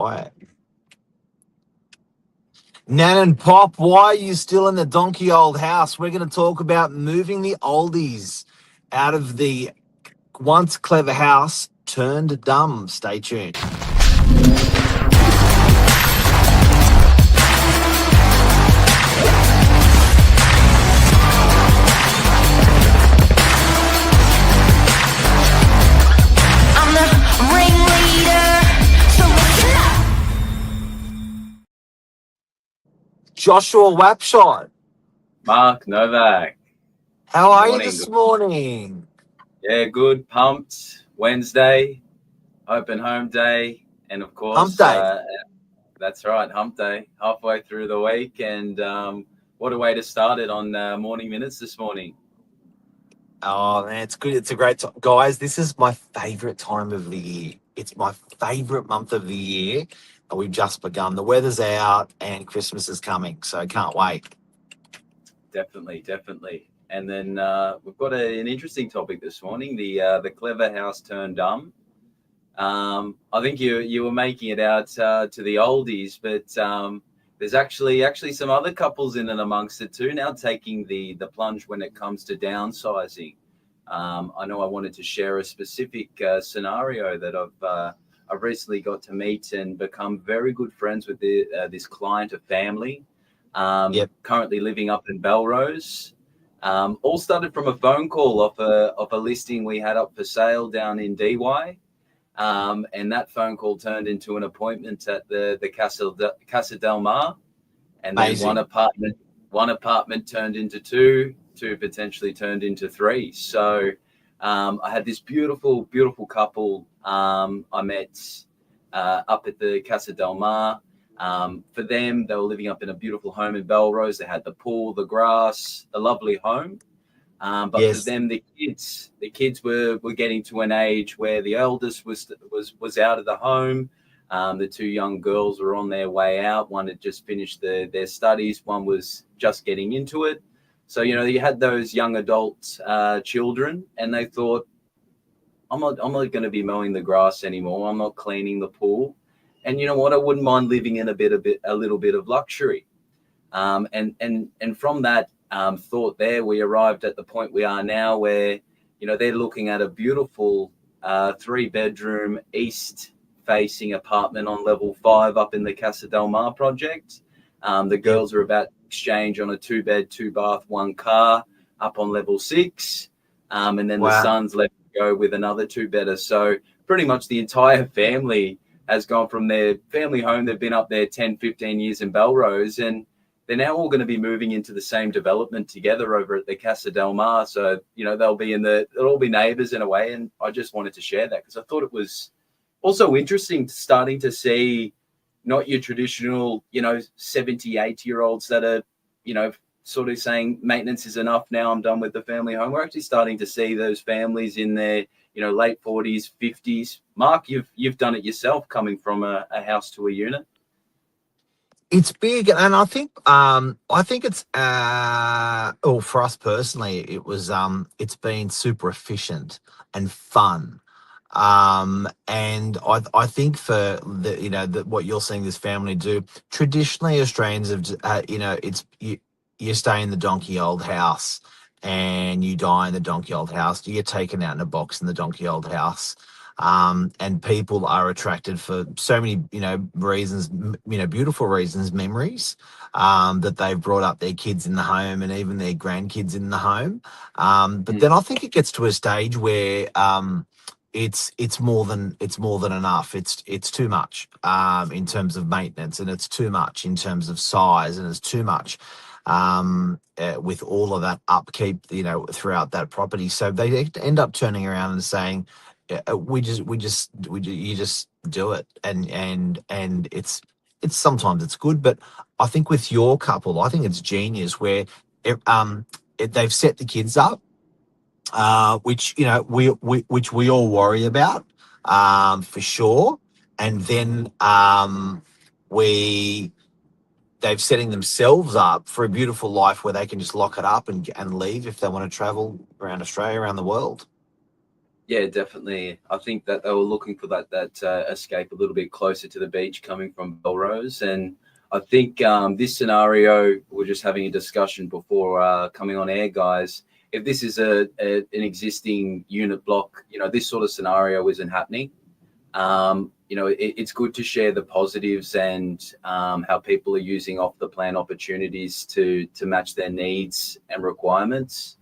Why? Nan and Pop, why are you still in the donkey old house? We're going to talk about moving the oldies out of the once clever house turned dumb. Stay tuned. I'm the ringleader, so listen up. Joshua Wapshot, Mark Novak. how are you Morning. this morning? Yeah, good. Pumped. Wednesday, open home day, and of course, Hump day. That's right, hump day. Halfway through the week, and what a way to start it on Morning Minutes this morning. Oh man, it's good. It's a great time. Guys, this is my favorite time of the year. It's my favorite month of the year. And we've just begun. The weather's out and Christmas is coming. So I can't wait. Definitely. And then we've got an interesting topic this morning: the clever house turned dumb. I think you were making it out to the oldies, but there's actually some other couples in and amongst it too now taking the plunge when it comes to downsizing. I know I wanted to share a specific scenario that I've recently got to meet and become very good friends with this client, a family, Yep. currently living up in Belrose. All started from a phone call off a listing we had up for sale down in DY. And that phone call turned into an appointment at the Casa del Mar, and then Amazing. one apartment turned into two potentially turned into three. So I had this beautiful couple I met up at the Casa del Mar. For them, they were living up in a beautiful home in Belrose. They had the pool, the grass, a lovely home. But Yes. for them, the kids were getting to an age where the eldest was out of the home. The two young girls were on their way out. One had just finished their studies. One was just getting into it. So, you had those young adult children, and they thought, I'm not going to be mowing the grass anymore. I'm not cleaning the pool. And you know what? I wouldn't mind living in a little bit of luxury. And from that thought there, we arrived at the point we are now where, they're looking at a beautiful 3-bedroom east-facing apartment on level 5 up in the Casa del Mar project. The girls are about to exchange on a 2-bed, 2-bath, 1 car up on level 6. And then Wow. the son's left to go with another 2-bedder. So pretty much the entire family has gone from their family home. They've been up there 10, 15 years in Belrose, and they're now all going to be moving into the same development together over at the Casa del Mar. So, they'll all be neighbors in a way. And I just wanted to share that because I thought it was also interesting starting to see not your traditional, 70, 80-year-olds that are, sort of saying maintenance is enough. Now I'm done with the family home. We're actually starting to see those families in their, late 40s, 50s. Mark, you've done it yourself, coming from a house to a unit. It's big, and I think it's for us personally, it's been super efficient and fun. And I think for what you're seeing this family do, traditionally Australians have, you stay in the donkey old house and you die in the donkey old house. You get taken out in a box in the donkey old house. And people are attracted for so many, reasons, beautiful reasons, memories, that they've brought up their kids in the home and even their grandkids in the home. But then I think it gets to a stage where, it's more than enough. It's too much in terms of maintenance, and it's too much in terms of size, and it's too much with all of that upkeep, throughout that property. So they end up turning around and saying, you just do it, and it's sometimes it's good, but I think with your couple, I think it's genius where they've set the kids up, which which we all worry about, for sure, and then they've setting themselves up for a beautiful life where they can just lock it up and leave if they want to travel around Australia, around the world. Yeah, definitely. I think that they were looking for that escape a little bit closer to the beach coming from Belrose. And I think this scenario, we're just having a discussion before coming on air, guys. If this is an existing unit block, this sort of scenario isn't happening. It's good to share the positives and how people are using off the plan opportunities to match their needs and requirements.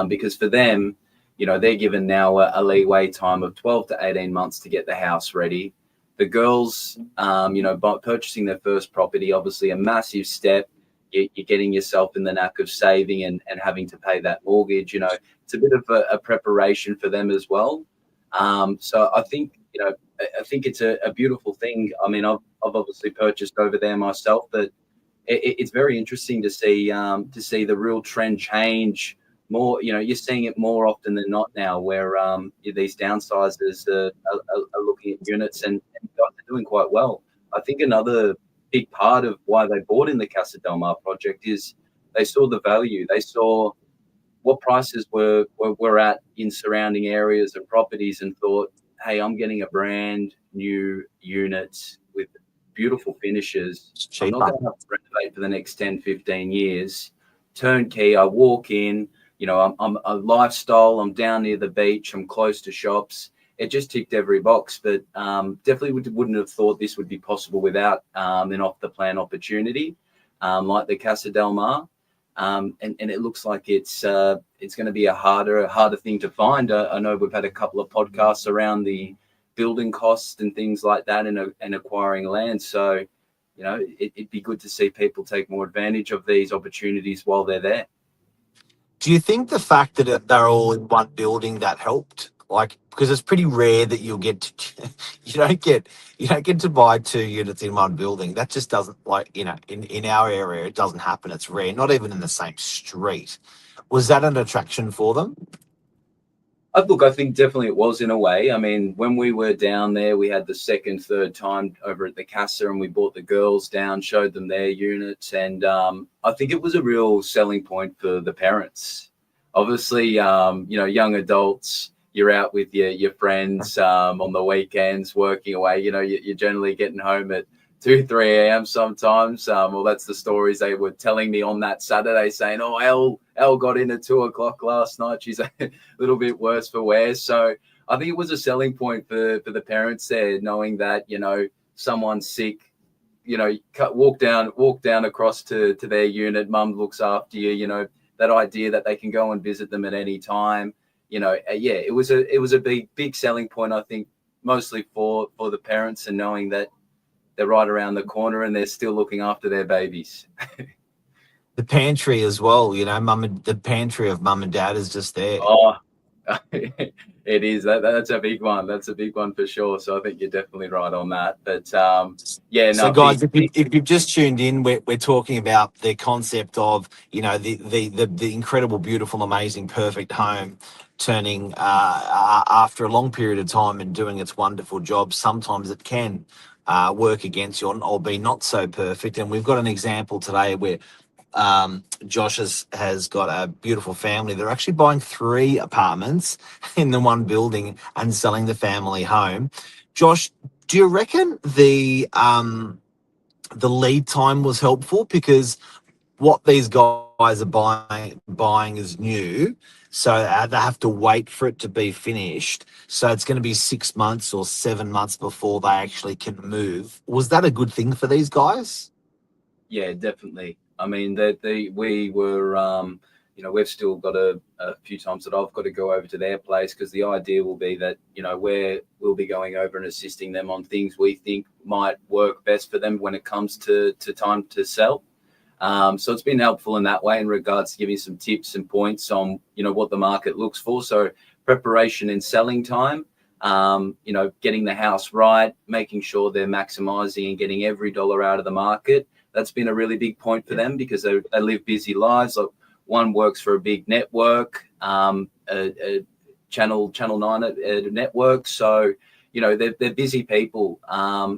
Because for them, they're given now a leeway time of 12 to 18 months to get the house ready. The girls, by purchasing their first property, obviously a massive step. You're getting yourself in the knack of saving and having to pay that mortgage. It's a bit of a preparation for them as well. So I think, it's a beautiful thing. I mean, I've obviously purchased over there myself, but it's very interesting to see the real trend change. More, you're seeing it more often than not now, where these downsizers are looking at units and guys are doing quite well. I think another big part of why they bought in the Casa del Mar project is they saw the value. They saw what prices were at in surrounding areas and properties and thought, hey, I'm getting a brand new unit with beautiful finishes. I'm not going to have to renovate for the next 10, 15 years. Turnkey, I walk in, I'm a lifestyle, I'm down near the beach, I'm close to shops. It just ticked every box, but definitely wouldn't have thought this would be possible without an off-the-plan opportunity like the Casa del Mar. And it looks like it's going to be a harder thing to find. I know we've had a couple of podcasts around the building costs and things like that and acquiring land. So, it'd be good to see people take more advantage of these opportunities while they're there. Do you think the fact that they're all in one building that helped? Like, because it's pretty rare that you don't get to buy 2 units in one building. That just doesn't, in our area, it doesn't happen. It's rare, not even in the same street. Was that an attraction for them? Look, I think definitely it was in a way. I mean, when we were down there, we had the second, third time over at the Casa, and we brought the girls down, showed them their units, and I think it was a real selling point for the parents. Obviously, young adults, you're out with your friends on the weekends working away. You're generally getting home at 2, 3 a.m. sometimes. Well, that's the stories they were telling me on that Saturday, saying, oh, Elle got in at 2 o'clock last night. She's a little bit worse for wear. So I think it was a selling point for the parents there, knowing that, someone's sick, walk down across to their unit. Mum looks after you, that idea that they can go and visit them at any time. It was a big selling point, I think, mostly for the parents, and knowing that they're right around the corner and they're still looking after their babies. The pantry as well, the pantry of mum and dad is just there. Oh, it is. That's a big one. That's a big one for sure. So I think you're definitely right on that. But So guys, if you've just tuned in, we're talking about the concept of the incredible, beautiful, amazing, perfect home turning after a long period of time and doing its wonderful job. Sometimes it can work against you or be not so perfect. And we've got an example today where Josh has got a beautiful family. They're actually buying 3 apartments in the one building and selling the family home. Josh, do you reckon the lead time was helpful? Because what these guys are buying is new, so they have to wait for it to be finished. So it's going to be 6 months or 7 months before they actually can move. Was that a good thing for these guys? Yeah, definitely. I mean, we were, we've still got a few times that I've got to go over to their place, because the idea will be that, we'll be going over and assisting them on things we think might work best for them when it comes to time to sell. So it's been helpful in that way in regards to giving some tips and points on, what the market looks for. So preparation and selling time, getting the house right, making sure they're maximizing and getting every dollar out of the market. That's been a really big point for them, because they live busy lives. Like, one works for a big network, a Channel 9 network. So, they're busy people.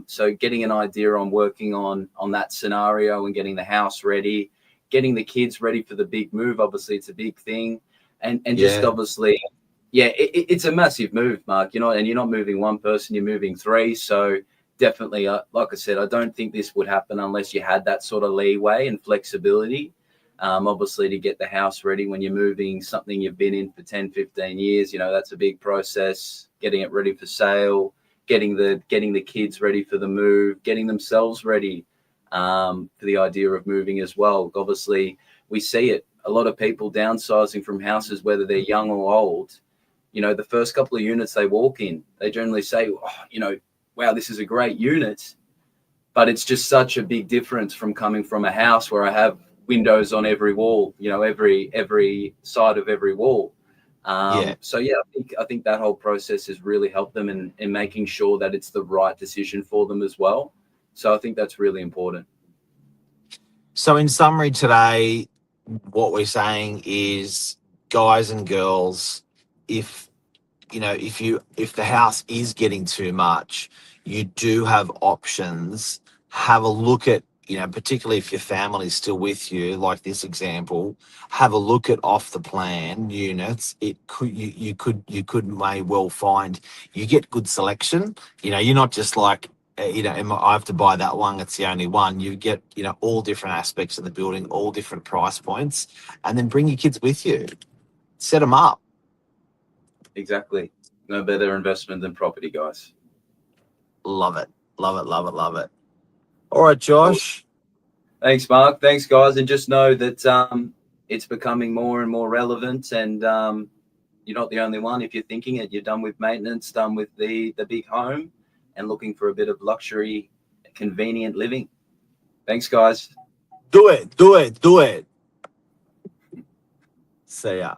So getting an idea on working on that scenario and getting the house ready, getting the kids ready for the big move. Obviously, it's a big thing. And just obviously yeah, it's a massive move, Mark. And you're not moving one person, you're moving three. So definitely, like I said, I don't think this would happen unless you had that sort of leeway and flexibility. Obviously, to get the house ready when you're moving something you've been in for 10, 15 years, that's a big process. Getting it ready for sale, getting the kids ready for the move, getting themselves ready for the idea of moving as well. Obviously, we see it. A lot of people downsizing from houses, whether they're young or old. The first couple of units they walk in, they generally say, wow, this is a great unit. But it's just such a big difference from coming from a house where I have windows on every wall, every side of every wall. So yeah, I think that whole process has really helped them in making sure that it's the right decision for them as well. So I think that's really important. So in summary today, what we're saying is, guys and girls, if the house is getting too much, you do have options. Have a look at, particularly if your family is still with you, like this example, have a look at off the plan units. You may well find you get good selection. You're not just like, I have to buy that one, it's the only one. You get, all different aspects of the building, all different price points, and then bring your kids with you. Set them up. Exactly. No better investment than property, guys. Love it. Love it, love it, love it. All right, Josh. Thanks, Mark. Thanks, guys. And just know that it's becoming more and more relevant, and you're not the only one. If you're thinking it, you're done with maintenance, done with the big home, and looking for a bit of luxury, convenient living. Thanks, guys. Do it. Do it. Do it. See ya.